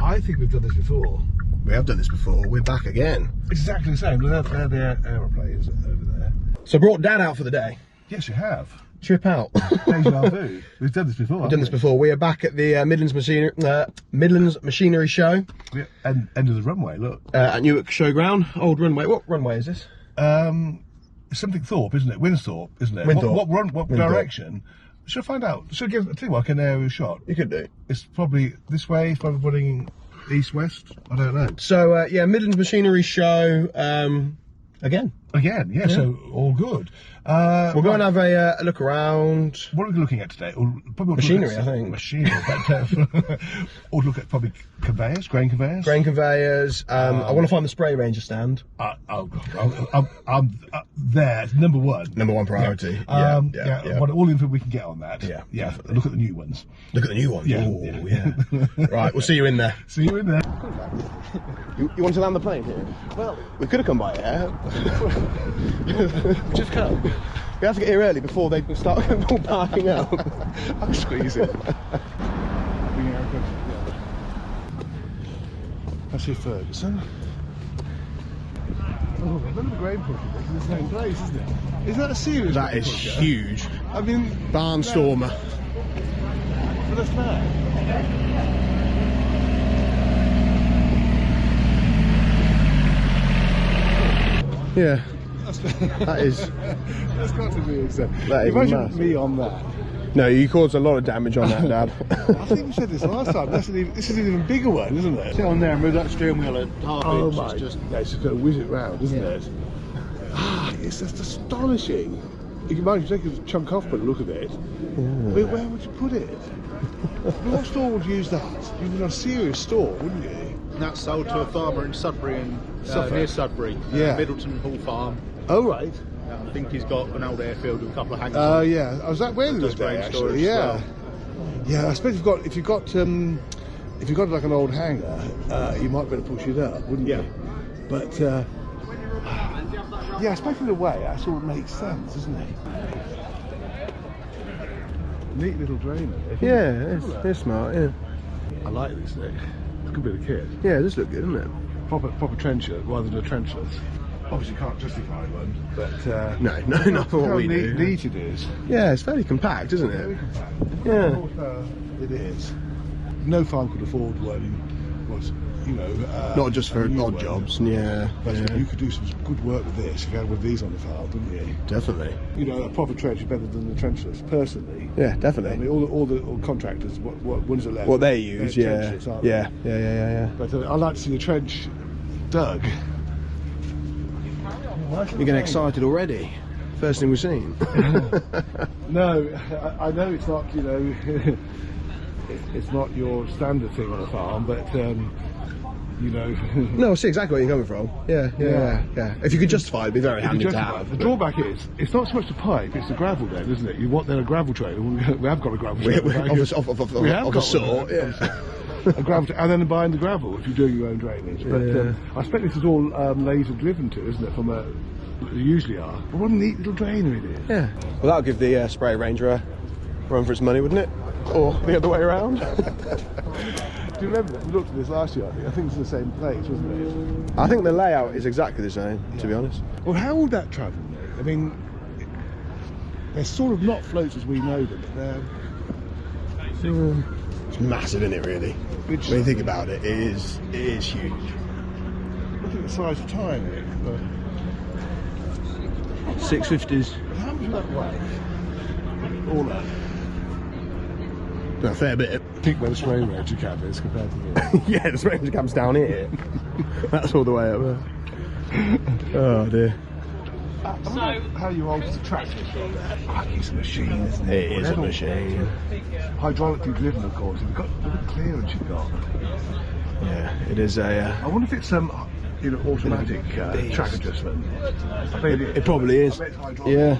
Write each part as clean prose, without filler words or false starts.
I think we've done this before. We have done this before. We're back again. Exactly the same. They're the aeroplanes over there. So brought Dad out for the day. Yes, you have. Trip out. Deja vu. We've done this before. We've done this before. We are back at the Midlands Machinery Show. Yeah, end of the runway. Look. At Newark Showground. Old runway. What runway is this? Something Thorpe, isn't it? Winthorpe, isn't it? Winthorpe. What direction? Should I find out? Should I tell you what, like an aerial shot? You could do. It's probably this way. It's probably running east-west. I don't know. So, yeah, Midlands Machinery Show again. Again, yeah, so all good. We'll go and have a look around. What are we looking at today? Probably machinery, I think. Machinery, but or look at probably conveyors, grain conveyors. Grain conveyors. I want to find the spray ranger stand. I'm there. It's number one. Number one priority. Yeah. Yeah. What all the info we can get on that. Yeah. Definitely. Look at the new ones. Look at the new ones. Yeah. Ooh, yeah. Right, we'll see you in there. See you in there. You want to land the plane here? Well, we could have come by air. Just come. We have to get here early before they start parking up. I'm squeezing. I see Ferguson. Oh, I remember the grain pusher. It's in the same place, isn't it? Is that a serious? That is pusher? huge. I mean, Barnstormer. But that's mad. Yeah. That is. That's got to be exciting. That is Imagine massive. me on that. No, you caused a lot of damage on that, Dad. I think you said this last time. This is an even bigger one, isn't it? Sit on there and move that steering wheel at half Oh inch. my! It's just Yeah, it's just going to whiz it round, isn't it? Ah, it's just astonishing. You can imagine taking a chunk off, but look at it. Where would you put it? What store would you use that? You'd be a serious store, wouldn't you? that's sold to a farmer in Sudbury and near Sudbury. Yeah. Middleton Hall Farm. Oh right. I think he's got an old airfield with a couple of hangars. Oh on. yeah. I was that way the Does other day grain storage actually. as Yeah. well. Yeah. I suppose if you've got like an old hangar, you might be able to push it up, wouldn't you? But yeah, I suppose in a way that sort of makes sense, doesn't it? Neat little drainer. Yeah, it's smart, yeah. I like this thing. It's a good bit of kit. Yeah, this looks good, doesn't it? Proper trencher rather than a trenchless. Obviously can't justify one, but No, not for what we do. neat it is. Yeah, it's fairly compact, isn't Very it? compact. Yeah. It is. No farm could afford one. Was Not just for a new odd one. jobs. Yeah, But yeah. you could do some good work with this if you had one of these on the farm, wouldn't you? Definitely. A proper trench is better than the trenchless, personally. Yeah, I definitely. mean, all the contractors, what ones are left? What they use, they're yeah. trenchless, aren't Yeah, they? yeah. But I like to see the trench dug. You're getting excited already. First thing we've seen. No, I know it's not, it's not your standard thing on a farm, but, No, I see exactly where you're coming from. Yeah. If you could justify it, it'd be very handy to have. The drawback is, it's not so much the pipe, it's the gravel then, isn't it? You want then a gravel trailer. We have got a gravel trailer. Of a sort, yeah. A gravel and then buying the gravel if you're doing your own drainage. But I expect this is all laser driven to, isn't it? They usually are. But what a neat little drainer it is. Yeah. Well, that'll give the spray ranger a run for its money, wouldn't it? Or the other way around. Do you remember that? We looked at this last year, I think it's in the same place, wasn't it? I think the layout is exactly the same, to be honest. Well, how would that travel though? I mean, they're sort of not floats as we know them, but they're... It's massive, isn't it, really? When you think about it, it is huge. Look at the size of tyre in it. 650s. How much would that weigh? All that. A fair bit. Think where the spray ranger cab is compared to this. Yeah, the spray ranger cab's down here. That's all the way up there. Oh dear. So, how you alter the tractor? It's a machine, isn't it? It is a machine. Hydraulically driven, of course. Look at the clearance you've got. Yeah, it is a. I wonder if it's automatic track adjustment. I bet It probably is. Yeah.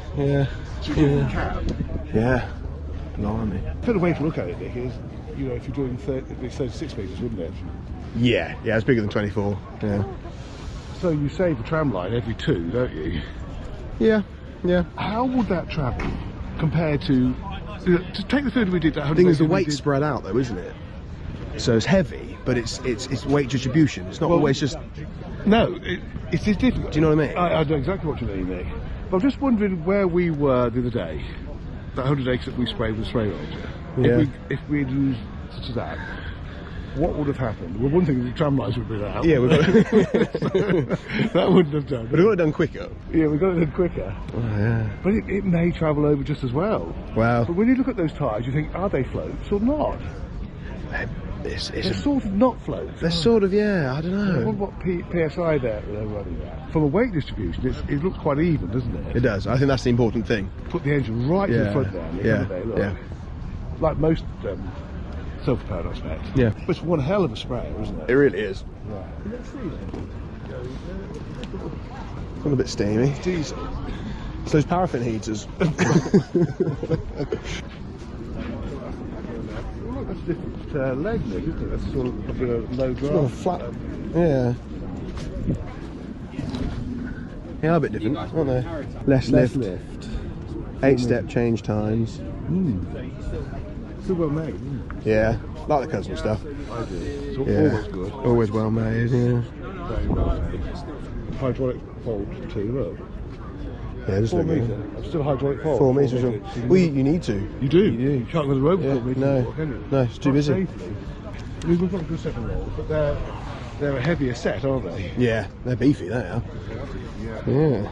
Cab. Yeah. Blimey. The way to look at it, Nick, is if you're doing 36 metres, wouldn't it? Yeah, it's bigger than 24. Yeah. So you save a tram line every 2, don't you? Yeah. How would that travel compared to take the 30 we did? That The thing is, the weight's spread out, though, isn't it? So it's heavy, but it's weight distribution. It's not always just. No, it is difficult. Do you know what I mean? I know exactly what you mean, Nick. But I'm just wondering where we were the other day. That 100 acres that we sprayed with the spray ranger. Yeah. If we'd used such as that, what would have happened? Well, one thing is the tram lights would have been out. Yeah, we've got that wouldn't have done. But we got it done quicker. Yeah, we got it done quicker. Oh, yeah. But it may travel over just as well. Wow. But when you look at those tyres, you think, are they floats or not? They're sort of not floats. They're sort of, yeah, I don't I know. wonder what PSI they're running at. From a weight distribution, it looks quite even, doesn't it? It does. I think that's the important thing. Put the engine right to the front there. Look. Yeah. Like most self-powered, I expect. Yeah. But it's one hell of a sprayer, isn't it? It really is. Right. Let's see then. It's a bit steamy. It's diesel. It's those paraffin heaters. Well, that's a different leg, isn't it? That's sort of like a low drive. Sort of flat. Yeah. Yeah, a bit different, aren't they? Less lift. 8-step change times. Still well made, isn't it? Yeah, like the cousin stuff. I do. It's always good. Always well made, yeah. Very well made. Hydraulic fold too, look. Yeah, just 4 look metre. good. Still hydraulic fold. 4 metres. Well, you need to. You do. You can't go to the road for 4 metres. No. Anymore, can you? No, it's too busy. Safely. We've got a good second roll, but they're a heavier set, aren't they? Yeah, they're beefy, they are. Yeah.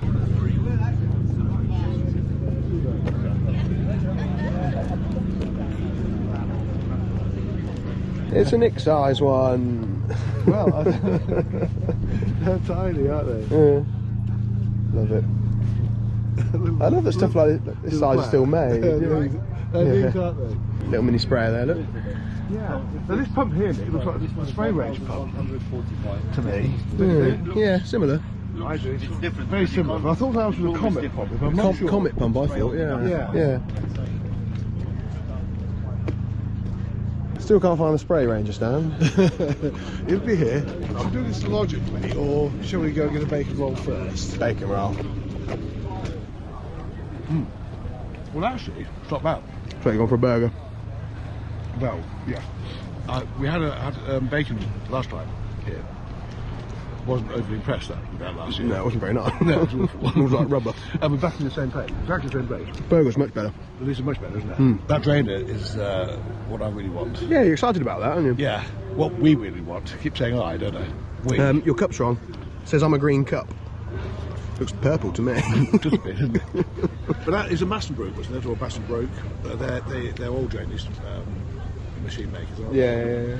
It's a Nick size one. Well, they're tiny, aren't they? Yeah. Love it. I love that stuff like this size is still made. They're big, aren't they? Little mini sprayer there, look. Yeah. Now this pump here, Nick, looks like a spray range pump to me. Yeah, similar. I do. It's different. Very similar. But I thought that was a Comet pump. If I'm not sure. Comet pump, I thought. Yeah. Still can't find the spray ranger stand. It'll be here. Should we do this logically, or shall we go and get a bacon roll first? Bacon roll. Well, actually, it's not bad. So you're going for a burger? Well, yeah. We had bacon last time here. Wasn't overly impressed with that last year. No, it wasn't very nice. No, it was awful. It was like rubber. And we're back in the same page. Exactly the same page. Burger's much better. This is much better, isn't it? That drainer is what I really want. Yeah, you're excited about that, aren't you? Yeah, what we really want. I keep saying I, don't I? We. Your cup's wrong. It says I'm a green cup. Looks purple to me. Just a bit, isn't it? But that is a Massenbrook, wasn't it? Or Massenbrook. They're all drainage machine makers, aren't they? Yeah.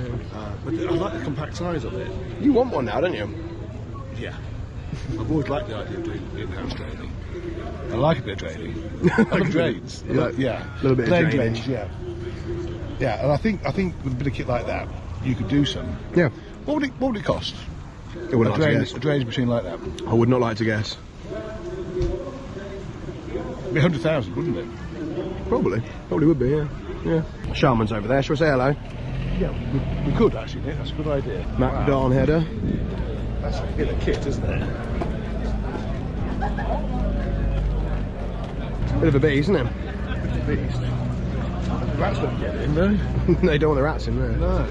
But I like the compact size of it. You want one now, don't you? Yeah. I've always liked the idea of doing in-house draining. I like a bit of draining. I like drains. Yeah. A little bit of Plain drainage. drains, yeah. Yeah, and I think with a bit of kit like that, you could do some. Yeah. What would it cost? It wouldn't like to guess. A drainage machine like that? I would not like to guess. It'd be 100,000, wouldn't it? Probably would be, yeah. Sharman's over there, shall we say hello? Yeah, we could actually, Nick. That's a good idea. Mac Darn header. That's a bit of kit, isn't it? Bit of a beast, isn't it? Bit of a beast. The rats don't get in, no? They don't want the rats in there. No.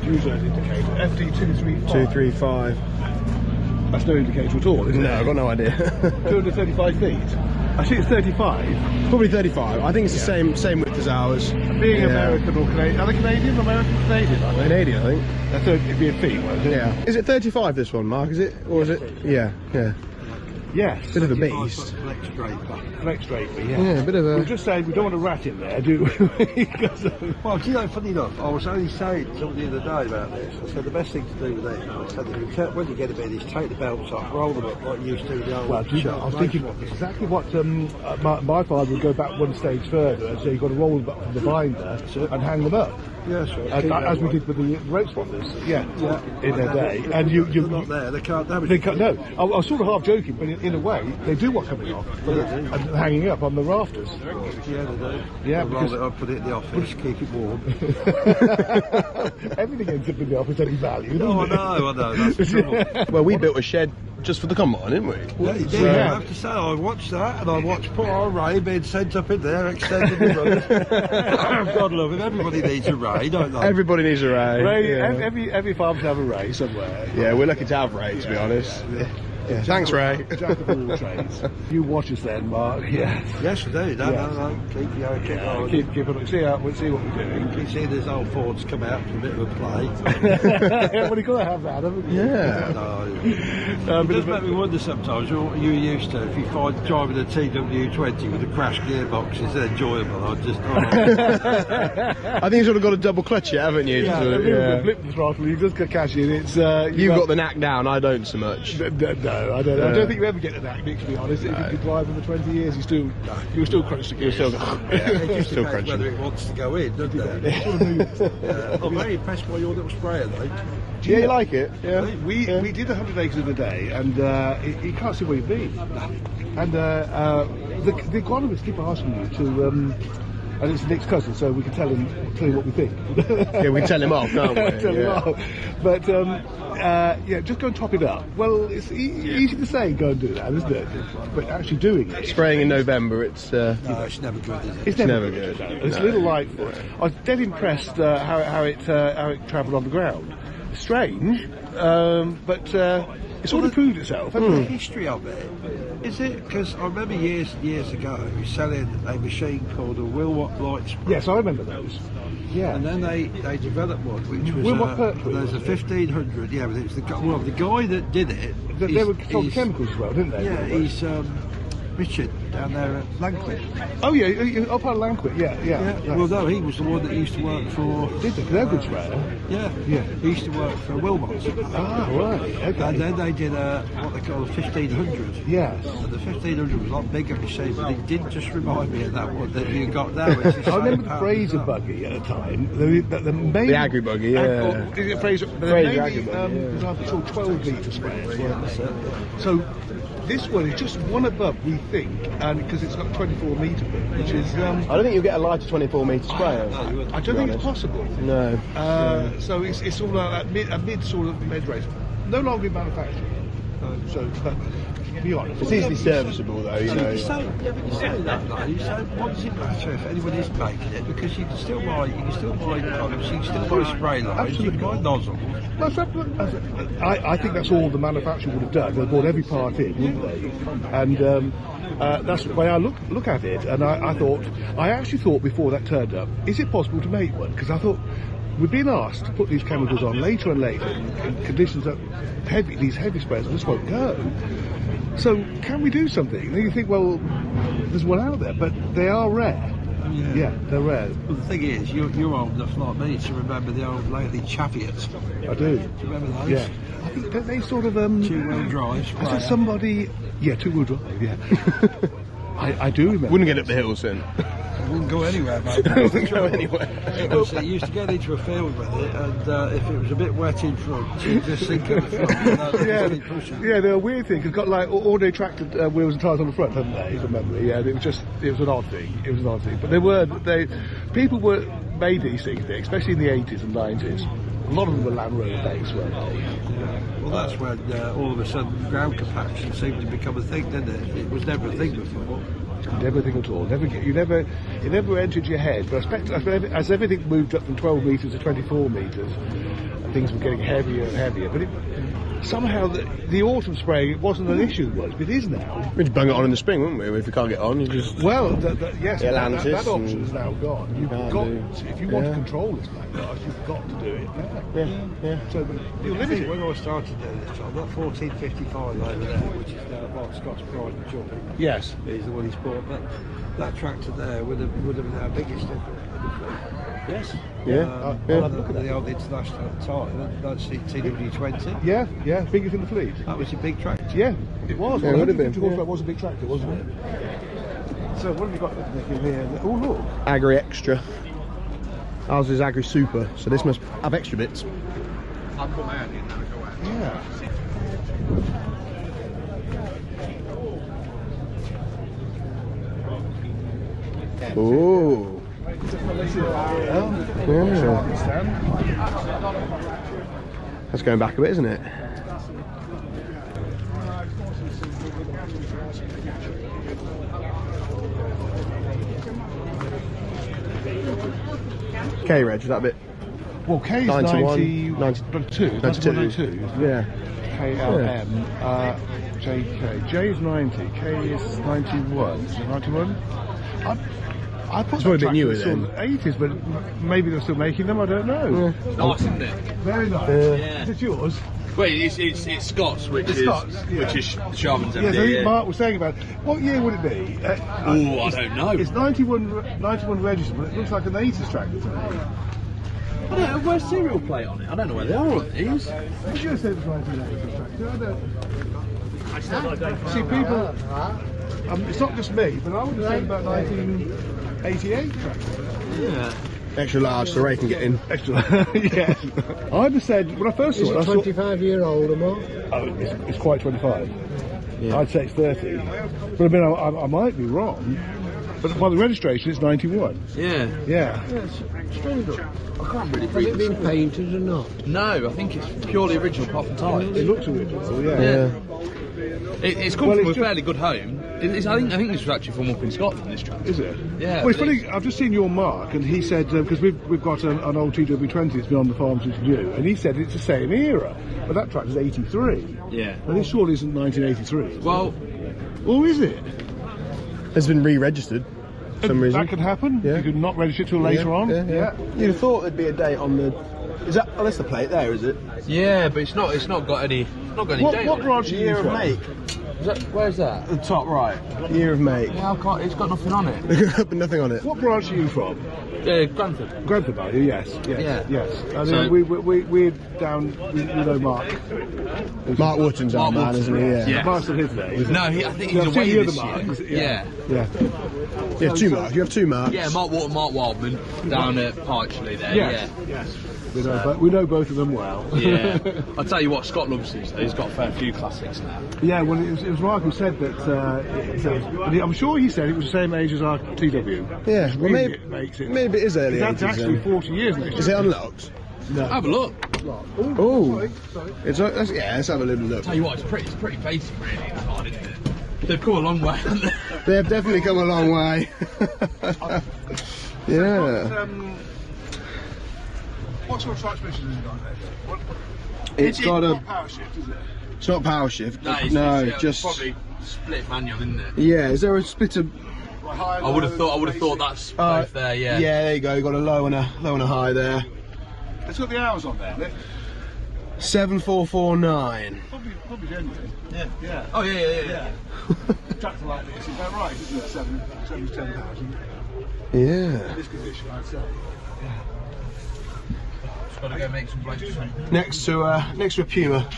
Use those indicator. FD235. 235. That's no indicator at all, isn't it? No, I've got no idea. 235 feet. I think it's 35. Probably 35. I think it's the same width as ours. Being American or Canadian. Are they Canadian? American or Canadian, are they? Canadian, I think. That's it'd be a feet, won't it? Yeah. Is it 35 this one, Mark? Is it? Or is it? Yeah. Yes. Bit of a beast. Flex draper, yeah. Yeah, a bit of a... We're just saying we don't want a rat in there, do we? Well, do you know, funny enough, I was only saying to somebody the other day about this. I said the best thing to do with it, I said when you get a bit is take the belts off, roll them up like you used to with the old. Well, I was thinking exactly what my father would go back one stage further and say you've got to roll them up from the binder and hang them up. Yeah, sure. As we did with the rope spotters, in their day. And you're not there, they can't damage it. No, I was sort of half joking, but in a way, they do want coming off and hanging up on the rafters. Yeah, they do. Yeah, roll it up, put it in the office, keep it warm. Everything ends up in the office any value, doesn't I know, that's the trouble. Well, we built a shed just for the combine, didn't we? Yeah, you did. I have to say, I watched that, and I watched poor old Ray being sent up in there, extending the runners. God love him. Everybody needs a Ray, don't they? Everybody needs a Ray. Ray, yeah. every farm should have a Ray somewhere. Yeah, we're lucky to have Ray, to be honest. Yeah. Thanks, Ray. Jack of all trades. You watch us then, Mark. Yeah. Yes, we do. No. Keep on. See what we're doing. You see these old Fords come out for a bit of a play. Well, you've got to have that, haven't you? Yeah. It does make me wonder sometimes what you're used to. If you find driving a TW20 with a crash gearbox is enjoyable, I think you've sort of got a double clutch yet, haven't you? Yeah, flip the throttle, you just got cash in. It's you've got the knack down, I don't so much. No, I don't. I don't think you ever get to that, Nick, to be honest. If you could drive for 20 years, you still crunch the gears. It still crunching. Whether it wants to go in, doesn't it? I'm very impressed by your little sprayer, though. Yeah, you like it? Yeah. We did 100 acres in a day, and you can't see where you've been. And the agronomists keep asking you to. And it's Nick's cousin, so we can tell him what we think. Yeah, we can tell him off, can't we? Tell him off. But yeah, just go and top it up. Well, it's easy to say go and do that, isn't it? But actually doing it. Spraying in November, it's no, it's never good, is it? It's never good. It's a little Lightfoot. I was dead impressed how it travelled on the ground. Strange, but it's sort of proved itself. The history of it. Is it? Because I remember years ago selling a machine called a Wilmot light spray. Yes, I remember those. Yeah. And then they developed one which was Wilmot Pertwee. There's a 1500. Yeah, but it was the guy that did it. They were sold chemicals as well, didn't they? Yeah, he's Richard down there at Lanquit. Oh yeah, up on Lanquit. Yeah. Right. Well, no, he was the one that used to work for. Did they? They're good sprayer. Yeah. He used to work for Wilmot. Ah, right. Okay. And then they did what they call a 1500. Yes. And the 1500 was a lot bigger machine, but it did just remind me of that one that you got now. I remember the Fraser buggy at the time. The agri buggy, yeah. Is it Fraser? Fraser agri buggy. It's all 12 litre sprayers, weren't they? So this one is just one above, we think, and because it's got a 24 metre bit, which is. I don't think you'll get a lighter 24 metre sprayer. I don't think it's possible. No. So it's all a mid sort of mid range. No longer in manufacturing. So, to be honest, it's easily serviceable though, you know. You say that though. You say, what does it matter if anyone is making it? Because you can still buy products, you can still buy spray lines, you can buy nozzles. I think that's all the manufacturer would have done. They bought every part in, wouldn't they? And that's the way I look at it. And I actually thought before that turned up, is it possible to make one? Because I thought we've been asked to put these chemicals on later and later in conditions that these heavy sprays just won't go. So can we do something? And you think, well, there's one out there, but they are rare. Yeah, they're rare. Well, the thing is, you're old enough like me to remember the old Lately Chaviots. I do. Do you remember those? Yeah. I think don't they sort of two-wheel drive. I said somebody. Yeah, two-wheel drive. Yeah. I do remember. Wouldn't get up the hills then. Wouldn't go anywhere, mate. Wouldn't go anywhere. You used to get into a field with it, and if it was a bit wet in front, you'd just sink at the front. Yeah, they're a weird thing. It's got like ordinary tractor wheels and tyres on the front, haven't they? From memory, yeah. It was an odd thing. It was an odd thing, but people were made these things, especially in the 80s and 90s. A lot of them were Land Rover based, weren't they? Well, that's when all of a sudden ground compaction seemed to become a thing, didn't it? It was never a thing before. Never a thing at all. It never entered your head. But as everything moved up from 12 metres to 24 metres, things were getting heavier and heavier. But somehow the autumn spraying, it wasn't an issue, but it is now. We'd bung it on in the spring, wouldn't we? If we can't get on, you just. Well, yes, that option is now gone. If you want to control this blackguard, you've got to do it. Yeah. So you're limited. When I started doing this job, that 1455 over there, which is now Mark Scott's pride and joy. Yes, he's the one he's bought. But that tractor there would have been our biggest ever. Yes. Yeah. Look at the old international at the time. That's the TW20. Yeah. Biggest in the fleet. That was a big tractor. Yeah, it was. Yeah, it would have been. That was a big tractor, wasn't it? So what have you got in here? Oh look. Agri Extra. Ours is Agri Super, so this must have extra bits. I'll put my hand in now. Go out. Yeah. Oh. That's going back a bit, isn't it? K-Reg, was that a bit? Well, K is 91, 92. 92. Yeah. KLM. JK. J is 90. K is 91. Is it 91? I put It's probably a bit newer then. 80s, but maybe they're still making them. I don't know. Nice, isn't it? Very nice. Yeah. Is it yours? Well, it's Scots, which is Sharman's Yes, I MD. think Mark was saying about it. What year would it be? I don't know. It's 91 registered, but it looks like an 80s tractor to me. I don't know, where's serial plate on it? I don't know where they are on these. Would you have said it was 1980s tractor? I don't. See, people. It's not just me, but I would have said about 1988 tractor. Yeah. Extra large so Ray can get in. Extra. Yes. I'd have said when I first saw it. I thought, 25-year-old or more? oh, it's quite 25. Yeah. I'd say it's 30. But I mean, I might be wrong. But by the registration, it's 91. Yeah. Yeah. Strange. I can't really Has read it been painted or not? No, I think it's purely original apart from tyres. It looks original. Yeah. Yeah. It's come Well, from it's a fairly good home. I think this was actually from up in Scotland, this track. Is it? Yeah. Well, it's but funny. I've just seen your mark, and he said because we've got an old TW20 that's been on the farm since new, and he said it's the same era, but that tractor's 83. Yeah. And this surely isn't 1983. Well, Or is it? It's been re-registered for some reason. That could happen. Yeah. You could not register it till later on. Yeah. You'd have thought there'd be a date on the... Is that... Oh, that's the plate there, is it? yeah, but it's not got any. Not got any date What on it. branch are you Year of from? make. Where's that? The top right. Year of make. Yeah, I can't. It's got nothing on it. But nothing on it. What branch are you from? Grantham. Grantham, are you? Yes. Yeah. Yes. I So- mean, we're down. We know Mark. Mark Wootton's our Mark man, isn't he? Yeah. Yeah. Mark's not here today. Is he? No, I think Yeah, he's I've seen away the this other year. Mark. Yeah. Yeah. You have two marks. You have two marks. Yeah, Mark Wildman down at Parchley there. Yes. Yes. We know both of them well. Yeah. Yeah. I'll tell you what, Scott loves these. He's got a fair few classics now. Yeah, well, it was Mark who said that. I'm sure he said it was the same age as our TW. Yeah, Which well, really makes it. maybe it is early That's 80s actually then. 40 years next Is it unlocked? No. Have a look. Oh. Sorry. Yeah, let's have a little look. Tell you what, it's pretty basic really inside, isn't it? They've come a long way, haven't they? They have definitely come a long way. Yeah. What sort of transmission has it got there? It's got a... Not power shift, is it? It's not power shift. No, it's just... probably split manual, isn't it? Yeah, is there a splitter? Like high, I would have low, thought that's both there. Yeah. Yeah, there you go. You got a low and a high there. It's got the hours on there, isn't it? 7449. Probably genuine. Yeah. Oh yeah. Tractor like this, is that right? Isn't it? 7 to 10,000. Yeah. This condition, I'd say. Got to go make some places. Next to a Puma.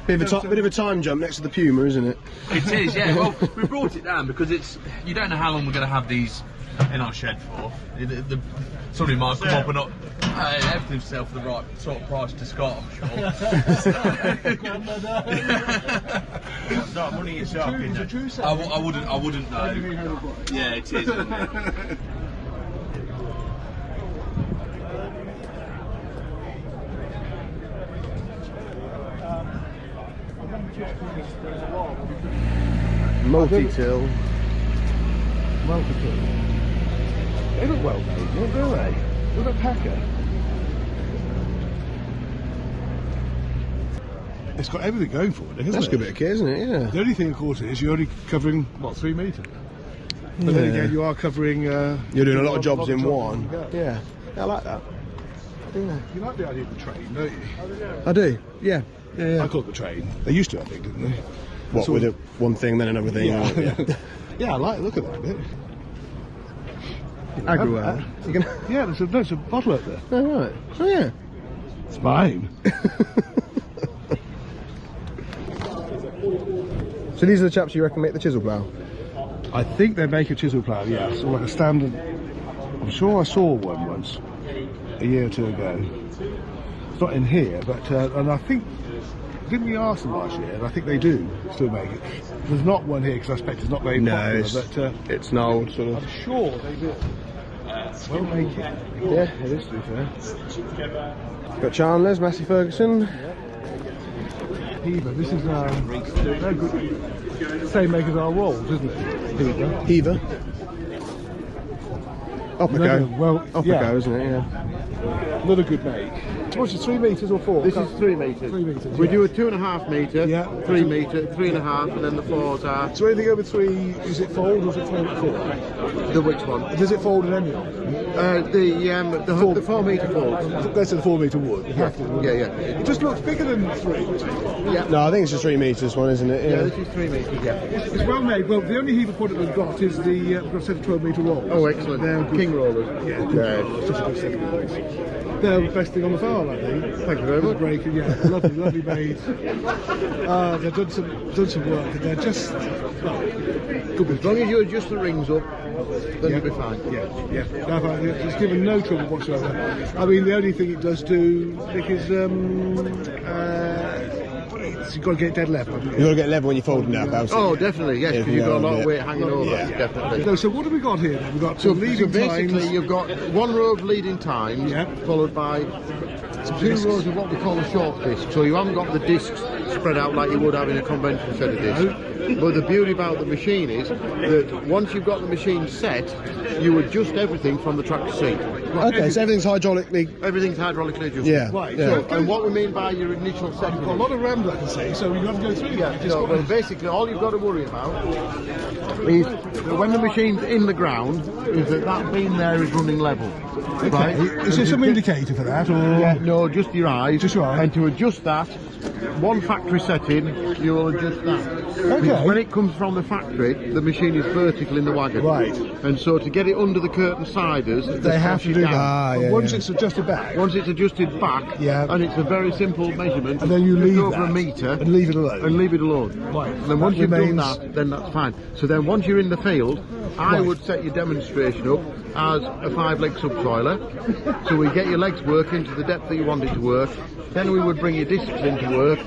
Bit of a time jump next to the Puma, isn't it? It is, yeah. Well, we brought it down because you don't know how long we're going to have these in our shed for. Somebody might come up and not everything's sell for the right sort of price to Scott, I'm sure. It's not money yourself, is it? I wouldn't know. Yeah, it is. Isn't it? Multi-till. Multiple. They look well made, don't they? Look at Packer. It's got everything going for it, hasn't That's it? a good bit of kit, isn't it? Yeah. The only thing, of course, is you're only covering, what, 3 metres? But then again, you are covering... You're doing a lot of jobs in one. Yeah. I like that. Yeah. You like the idea of the train, don't you? I do. Yeah. I call it the train. They used to, I think, didn't they? What, with it one thing, then another thing? Yeah. Yeah, I like the look at that bit. Agriware. You can... Yeah, there's a bottle up there. Oh, right. Oh, yeah. It's mine. So these are the chaps you reckon make the chisel plough? I think they make a chisel plough, yes, or like a standard. I'm sure I saw one once, a year or two ago. It's not in here, but and I think, didn't we ask them last year? And I think they do still make it. There's not one here because I expect it's not very popular, but it's an old sort of... I'm sure they do. Well make it. Yeah, it is, to be fair. Got Chandler's, Massey Ferguson. Heaver, this is they're good. Same make as our rolls, isn't it? Heaver. Oppico. Well, Oppico, yeah. isn't it? Yeah. Another good make. What's it, 3 metres or 4? This is 3 metres. 3 metres. We yeah. do a 2.5 metre, Yeah. 3 metre, 3.5, and then the 4s are So anything over 3, is it fold or is it fold at 4? the which one? Does it fold at any of them? The 4 metre folds. Let's say the 4 metre wood. Yeah, yeah. It just looks bigger than 3. No, I think it's a 3 metres one, isn't it? Yeah, this is 3 metres. Yeah. It's well made. Well, the only heaver product we've got is the we've got a set of 12 metre rolls. Oh, excellent. They're good. King rollers. Yeah, good. Such a good set of rolls. They're the best thing on the farm, I think. Thank you very much. Breaking, yeah, lovely made. They've done some work, and they're just well, good. As long as you adjust the rings up, then you'll be fine. Yeah. No, it's given no trouble whatsoever. I mean, the only thing it does do, because you've got to get dead level. You've got to get level when you're folding that, Bowser. Oh, definitely, yes, because you've got a lot of weight hanging over. Yeah. Definitely. No, so what have we got here then? We've got So leading basically, times. you've got 1 row of leading times, Yeah. followed by 2 rows of what we call a short disc. So you haven't got the discs spread out like you would have in a conventional set of discs. But the beauty about the machine is that once you've got the machine set, you adjust everything from the tractor seat. Okay, so everything's hydraulically. Everything's hydraulically adjusted. Yeah. Right, yeah. so- And what we mean by your initial setting. Got a lot of ramble, I can see, so you have to go through that. Just No, got- well, basically, all you've got to worry about is that when the machine's in the ground, is that beam there is running level. Right? Is there some indicator for that, or Yeah, no, just your eyes. Just your eyes. And to adjust that, one factory setting, you will adjust that. Because when it comes from the factory, the machine is vertical in the wagon. Right. And so to get it under the curtain siders, they have to do down. that? yeah, Once yeah. it's adjusted back, Once it's adjusted back, Yeah. and it's a very simple measurement, and then you just leave over that a metre, and leave it alone. and leave it alone. Right. And then once That you've done remains- that, then that's fine. So then once you're in the field, I Right. would set your demonstration up as a 5-leg subsoiler. So we get your legs working to the depth that you want it to work. Then we would bring your discs into work.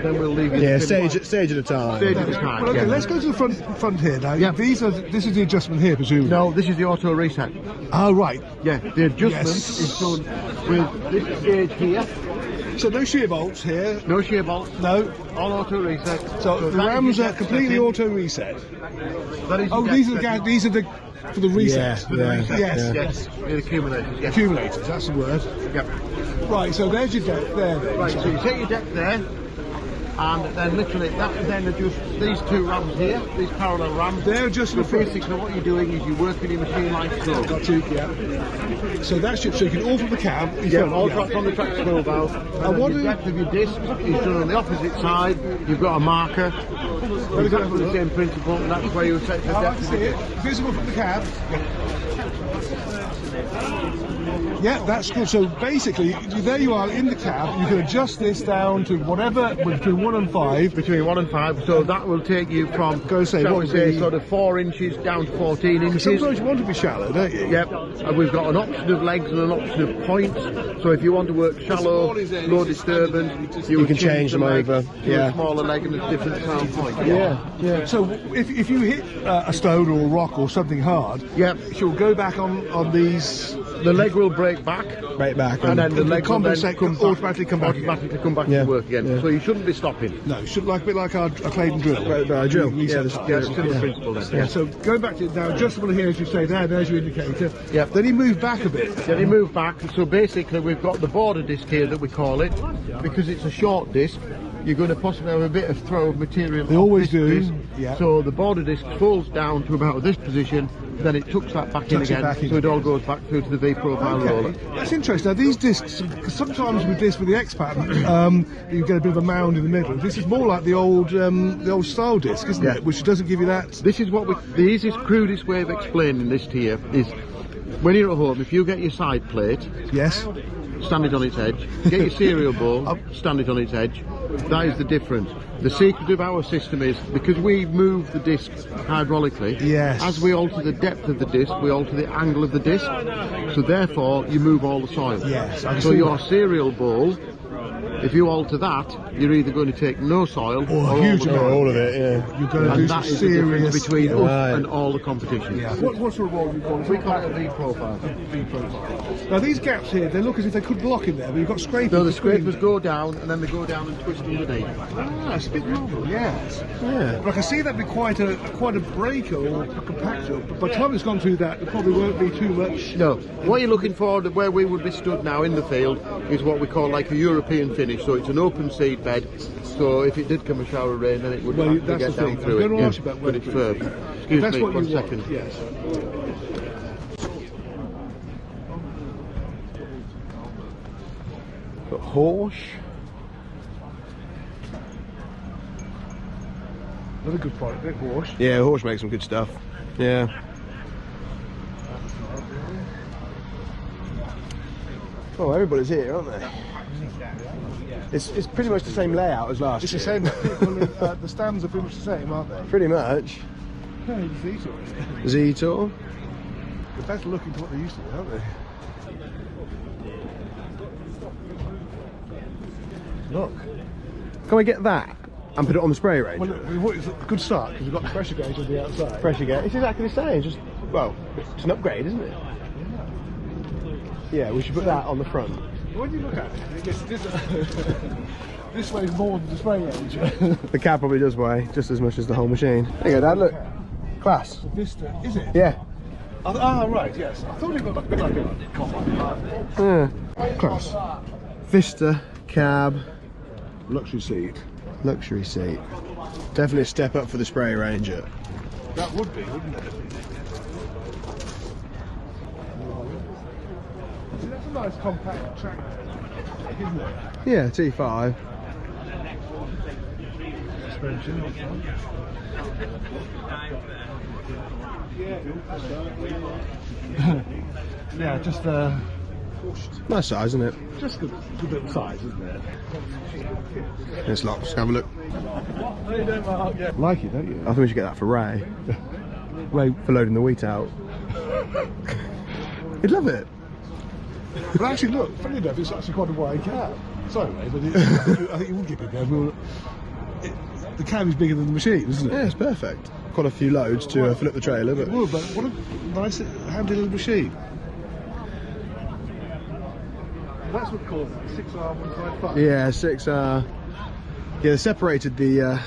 Then we'll leave you. Yeah, to finish. stage at a time. Stage at a time. Well, okay, yeah. let's go to the front here now. Yeah. This is the adjustment here, presumably. No, this is the auto reset. Oh, right. Yeah, the adjustment Yes. is done with this stage here. So no shear bolts here. No shear bolts. No. All auto reset. So the that is rams your are depth completely setting. auto reset. That is your Oh, depth these are the setting. these are the for the reset. Yeah, For the yeah, reset. yeah. Yes. Yes, the accumulators. Yes. Accumulators. That's the word. Yep. Right. So there's your depth there. Then. Right, so you take your deck there, and then literally that then adjusts these 2 rams here, these parallel rams. They're just So the front. basically what you're doing is you're working your machine like so. Got to, yeah. So that's it. So you can all from the cab. in Yeah, front, all drop from the tractor wheel valve. And what then the do- depth of your disc is done on the opposite side. You've got a marker. Exactly the same principle, and that's where you set the I like depth to of see your it. disc. Visible from the cab. Yeah, that's good. So basically, there you are in the cab. You can adjust this down to whatever between 1 and 5. Between 1 and 5, so that will take you from, Go say, shall what we would say, be- sort of 4 inches down to 14 inches. Sometimes you want to be shallow, don't you? Yep, and we've got an option of legs and an option of points. So if you want to work shallow, low disturbance, You would can change them the leg over, to yeah. a smaller leg and a different sound point. Yeah, yeah. So if you hit a stone or a rock or something hard, Yep. she'll go back on these. The leg will break back, Right back. and then the It'll leg will then compensate, come back, automatically come back again. automatically come back Yeah, to work again. yeah. So you shouldn't be stopping. No, it should like a bit like a Claydon drill. drill. Reset Yeah, time. Yeah, it's similar principle then. Yeah, so going back to now, adjustable here, as you say, there's your indicator. Yep. Then he moved back a bit. Then he moved back, so basically we've got the border disc here that we call it, because it's a short disc. You're going to possibly have a bit of throw of material. They off always this do, disc. yeah. So the border disc folds down to about this position, then it tucks that back in Tucks it again, back in so it again. all goes back through to the V profile roller. Okay, that's interesting. Now these discs, sometimes with this, with the X pattern, you get a bit of a mound in the middle. This is more like the old style disc, isn't Yeah. it? Which doesn't give you that. This is what the easiest, crudest way of explaining this to you is when you're at home, if you get your side plate, Yes. stand it on its edge, get your cereal bowl, stand it on its edge. That is the difference. The secret of our system is because we move the disc hydraulically. Yes. As we alter the depth of the disc, we alter the angle of the disc. So therefore, you move all the soil. Yes, I can So see your that. cereal bowl, if you alter that, you're either going to take no soil Or a all huge the amount. soil. All of it, yeah. You're going to do And some that is the difference serious. between us Right. and all the competition. Yeah. What's the reward you call it? We call it a V profile. Now these gaps here, they look as if they could block in there, but you've got scrapers. So the between scrapers them. go down and then they go down and twist underneath. Ah, That's a bit novel, yes. Yeah. But I can see that'd be quite a breaker or a compactor. But by the time it's gone through that, it probably won't be too much. No, what you're looking for, where we would be stood now in the field, is what we call like a European finish. So it's an open seed bed. So if it did come a shower of rain, then it would Well, have to that's get the down thing. through I'm going it. to ask you about But it's firm. weatherproof. Excuse That's me, what one you want, second. yes. Got horse. Another good product, bit wash. Yeah, horse makes some good stuff. Yeah. Oh, everybody's here, aren't they? It's pretty much the same layout as last It's year. the same. The stands are pretty much the same, aren't they? Pretty much. No, it's these ones. Z-Tour. They're better looking to what they used to be, aren't they? Look. Can we get that and put it on the spray range? Well, look, it's a good start because we've got the pressure gauge on the outside. Pressure gauge. It's exactly the same. Just, well, it's an upgrade, isn't it? Yeah, we should put that on the front. When you look at it, this weighs more than the spray gauge. The cab probably does weigh just as much as the whole machine. There you go, Dad, look. Class. The Vista, is it? Yeah. Right, yes. I thought it looked a bit like a common. Yeah. Class. Vista, cab, Luxury seat. luxury seat. Definitely a step up for the Spray Ranger. That would be, wouldn't it? See, that's a nice compact track, isn't it? Yeah, T5. Suspension. Yeah, just Nice size, isn't it? just a good bit of size, isn't it? It's locked. Have a look. Like it, don't you? I think we should get that for Ray. Ray for loading the wheat out. He'd love it. But actually, look, funny enough, it's actually quite a wide cab. Sorry, Ray, but I think you would give it there. The cab is bigger than the machine, isn't it? Yeah, it's perfect. Quite a few loads to fill up the trailer, but It would, but what a nice handy little machine. That's what we call it, 6R155. yeah, 6R. Yeah, they separated the.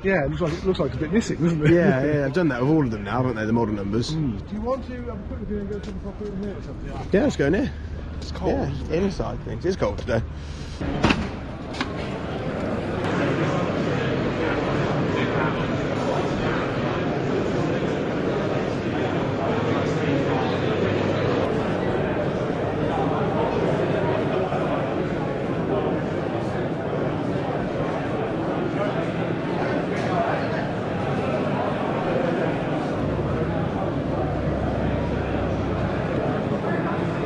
Yeah, it looks like it's a bit missing, doesn't it? Yeah, yeah, I've done that with all of them now, haven't they? The model numbers. Do you want to put it in and go to the proper in here or something? Yeah, let's go in here. It's cold. Yeah, inside things. It's cold today.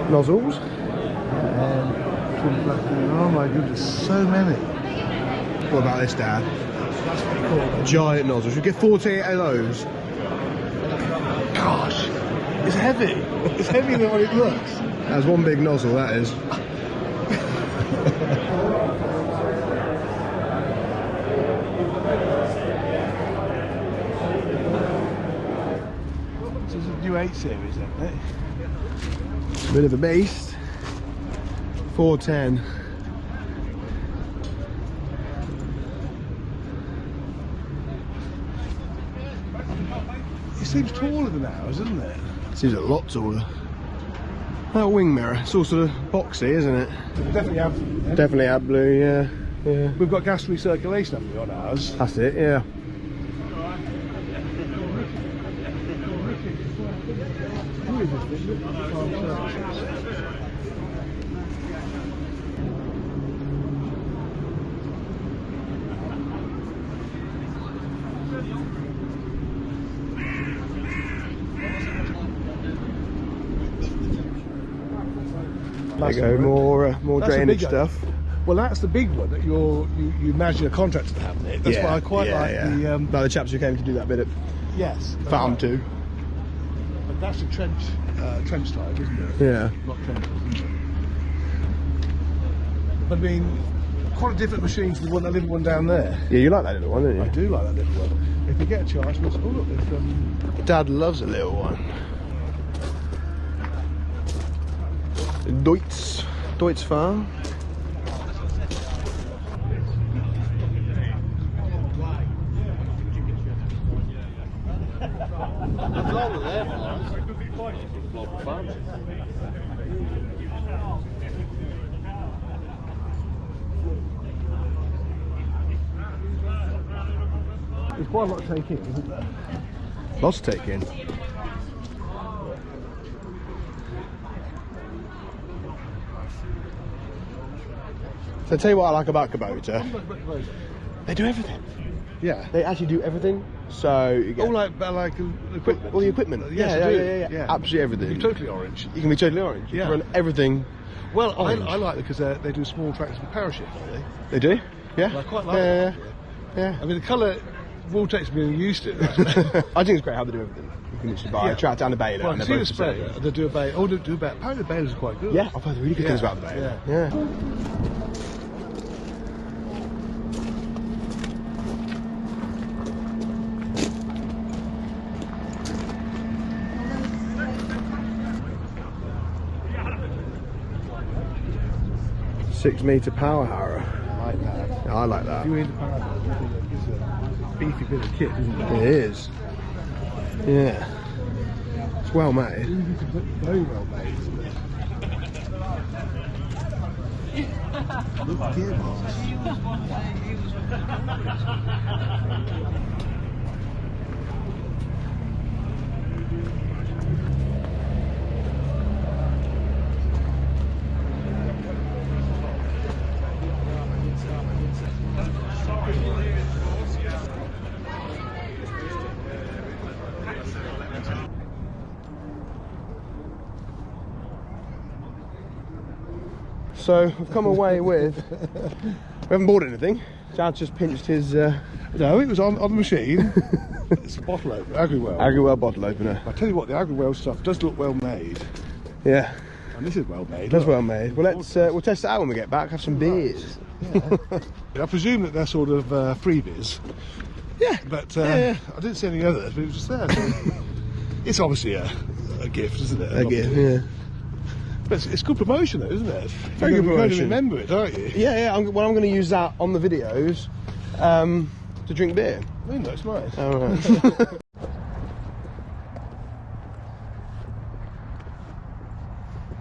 Nozzles. Oh my goodness, so many. What about this, Dad? That's pretty cool. Giant nozzles. You get 48 of those. Gosh, it's heavy. It's heavier than what it looks. That's one big nozzle, that is. This is a new 8 series, isn't it? Bit of a beast. 410. It seems taller than ours, isn't it? Seems a lot taller. That wing mirror, it's all sort of boxy, isn't it? We definitely have. Definitely AdBlue, yeah. Yeah. We've got gas recirculation haven't we, on ours. That's it, yeah. There you go, more That's a drainage big stuff. Well, that's the big one that you imagine a contractor to have it. That's why I quite like the. Like the chaps who came to do that bit at Yes. Farm 2. But that's a trench type, isn't it? Yeah. Not trench, isn't it? But I mean, quite a different machine to the little one down there. Yeah, you like that little one, don't you? I do like that little one. If you get a chance, oh look, there's Dad loves a little one. Deutz Farm. That's all they're there for. There's quite a lot to take in, isn't there? Lots to take in. So I tell you what I like about Kubota. They do everything. Yeah. They actually do everything. So you get All like equipment. all the equipment. Yes, yeah, I do. yeah. Absolutely everything. You're totally orange. You can be totally orange. You Yeah. can run everything. Well, I Orange. like it because they do small tractors with parachute, don't they? They do. Yeah. I quite like yeah, it. yeah. I mean, the colour will take me used to. I think it's great how they do everything. You can literally buy a tractor and a baler. Well, and I they're see both the the same. sprayer. They do a baler. Oh, they do a baler. Apparently, the balers are quite good. Yeah, I've heard really good things Yeah. about the baler. Yeah. Yeah. Six-metre power harrow. I like that. Yeah, I like that. If you're into power, it's a beefy bit of kit, isn't it? It is. Yeah. It's well made. Very well made, isn't it? Look, gearbox. So we've come away with. We haven't bought anything. Chad's just pinched his No, it was on the machine. It's a bottle opener, Agriwell. Agriwell bottle opener. I tell you what, the Agriwell stuff does look well made, Yeah, and this is well made. that's look. well made. Well, let's we'll test it out when we get back. Have some beers. I presume that they're sort of freebies, Yeah, but Yeah. I didn't see any others. But it was just there. So it's obviously a gift, isn't it? again. Yeah. But it's good promotion, though, isn't it? Very good You're going to promotion. remember it, aren't you? Yeah. I'm going to use that on the videos to drink beer. I mean, that's nice. All right.